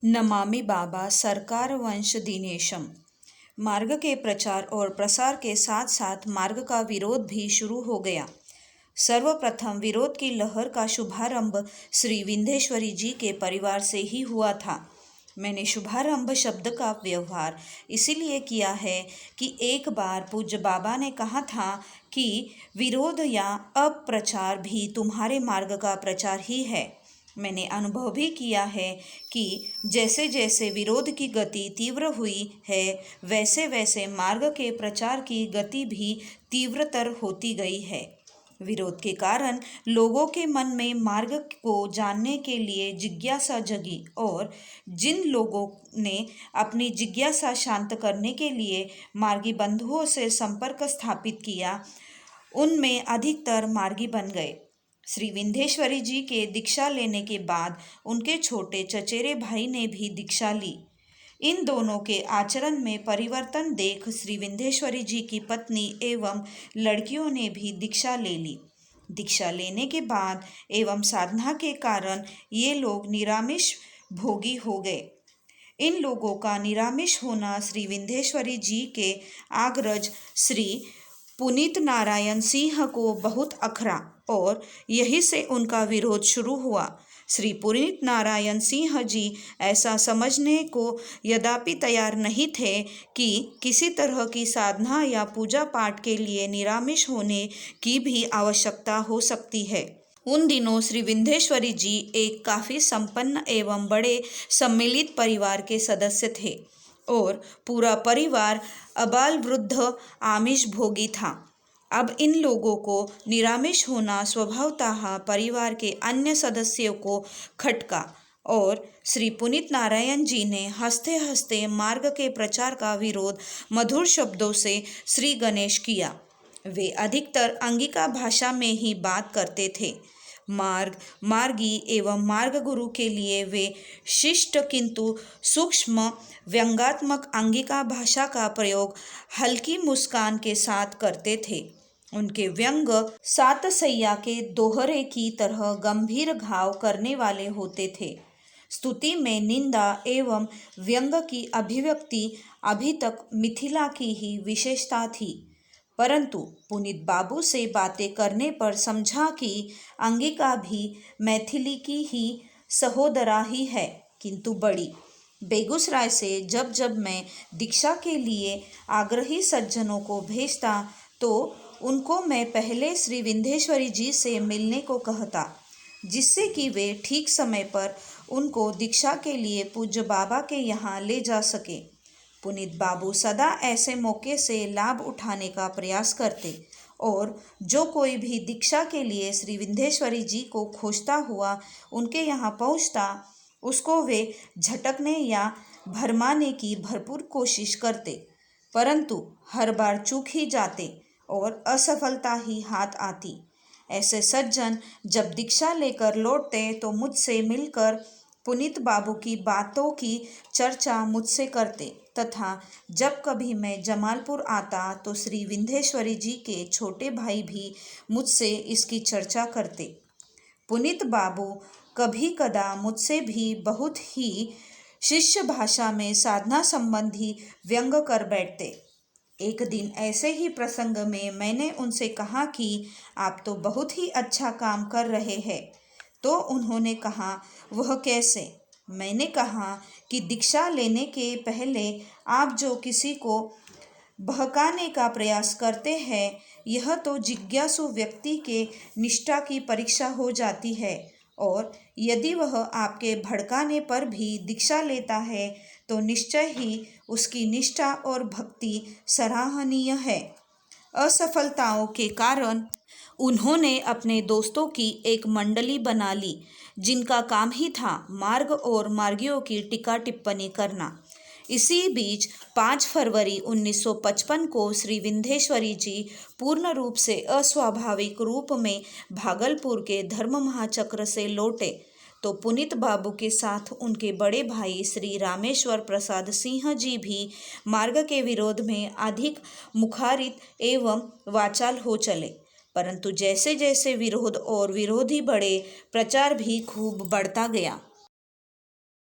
नमामि बाबा सरकार वंश दिनेशम। मार्ग के प्रचार और प्रसार के साथ साथ मार्ग का विरोध भी शुरू हो गया। सर्वप्रथम विरोध की लहर का शुभारंभ श्री विंध्येश्वरी जी के परिवार से ही हुआ था। मैंने शुभारंभ शब्द का व्यवहार इसीलिए किया है कि एक बार पूज्य बाबा ने कहा था कि विरोध या अप्रचार भी तुम्हारे मार्ग का प्रचार ही है। मैंने अनुभव भी किया है कि जैसे जैसे विरोध की गति तीव्र हुई है वैसे वैसे मार्ग के प्रचार की गति भी तीव्रतर होती गई है। विरोध के कारण लोगों के मन में मार्ग को जानने के लिए जिज्ञासा जगी और जिन लोगों ने अपनी जिज्ञासा शांत करने के लिए मार्गी बंधुओं से संपर्क स्थापित किया उनमें अधिकतर मार्गी बन गए। श्री विंध्येश्वरी जी के दीक्षा लेने के बाद उनके छोटे चचेरे भाई ने भी दीक्षा ली। इन दोनों के आचरण में परिवर्तन देख श्री विंध्येश्वरी जी की पत्नी एवं लड़कियों ने भी दीक्षा ले ली। दीक्षा लेने के बाद एवं साधना के कारण ये लोग निरामिष भोगी हो गए। इन लोगों का निरामिष होना श्री विंध्येश्वरी जी के आग्रज श्री पुनीत नारायण सिंह को बहुत अखरा और यही से उनका विरोध शुरू हुआ। श्री पुनीत नारायण सिंह जी ऐसा समझने को यद्यपि तैयार नहीं थे कि किसी तरह की साधना या पूजा पाठ के लिए निरामिष होने की भी आवश्यकता हो सकती है। उन दिनों श्री विंध्येश्वरी जी एक काफ़ी संपन्न एवं बड़े सम्मिलित परिवार के सदस्य थे और पूरा परिवार अबाल वृद्ध आमिष भोगी था। अब इन लोगों को निरामिष होना स्वभावतः परिवार के अन्य सदस्यों को खटका और श्री पुनीत नारायण जी ने हंसते हंसते मार्ग के प्रचार का विरोध मधुर शब्दों से श्री गणेश किया। वे अधिकतर अंगिका भाषा में ही बात करते थे। मार्ग मार्गी एवं मार्ग गुरु के लिए वे शिष्ट किंतु सूक्ष्म व्यंग्यात्मक अंगिका भाषा का प्रयोग हल्की मुस्कान के साथ करते थे। उनके व्यंग सात सैया के दोहरे की तरह गंभीर घाव करने वाले होते थे। स्तुति में निंदा एवं व्यंग की अभिव्यक्ति अभी तक मिथिला की ही विशेषता थी, परंतु पुनीत बाबू से बातें करने पर समझा कि अंगिका भी मैथिली की ही सहोदरा ही है, किंतु बड़ी। बेगूसराय से जब जब मैं दीक्षा के लिए आग्रही सज्जनों को भेजता तो उनको मैं पहले श्री विंध्येश्वरी जी से मिलने को कहता, जिससे कि वे ठीक समय पर उनको दीक्षा के लिए पूज्य बाबा के यहाँ ले जा सके। पुनीत बाबू सदा ऐसे मौके से लाभ उठाने का प्रयास करते और जो कोई भी दीक्षा के लिए श्री विंध्येश्वरी जी को खोजता हुआ उनके यहाँ पहुँचता उसको वे झटकने या भरमाने की भरपूर कोशिश करते, परंतु हर बार चूक ही जाते और असफलता ही हाथ आती। ऐसे सज्जन जब दीक्षा लेकर लौटते तो मुझसे मिलकर पुनीत बाबू की बातों की चर्चा मुझसे करते तथा जब कभी मैं जमालपुर आता तो श्री विंध्येश्वरी जी के छोटे भाई भी मुझसे इसकी चर्चा करते। पुनीत बाबू कभी कदा मुझसे भी बहुत ही शिष्य भाषा में साधना संबंधी व्यंग कर बैठते। एक दिन ऐसे ही प्रसंग में मैंने उनसे कहा कि आप तो बहुत ही अच्छा काम कर रहे हैं, तो उन्होंने कहा वह कैसे? मैंने कहा कि दीक्षा लेने के पहले आप जो किसी को बहकाने का प्रयास करते हैं यह तो जिज्ञासु व्यक्ति के निष्ठा की परीक्षा हो जाती है और यदि वह आपके भड़काने पर भी दीक्षा लेता है तो निश्चय ही उसकी निष्ठा और भक्ति सराहनीय है। असफलताओं के कारण उन्होंने अपने दोस्तों की एक मंडली बना ली जिनका काम ही था मार्ग और मार्गियों की टीका टिप्पणी करना। इसी बीच 5 फरवरी 1955 को श्री विंध्येश्वरी जी पूर्ण रूप से अस्वाभाविक रूप में भागलपुर के धर्म महाचक्र से लौटे तो पुनीत बाबू के साथ उनके बड़े भाई श्री रामेश्वर प्रसाद सिंह जी भी मार्ग के विरोध में अधिक मुखारित एवं वाचाल हो चले, परंतु जैसे जैसे विरोध और विरोधी बढ़े प्रचार भी खूब बढ़ता गया।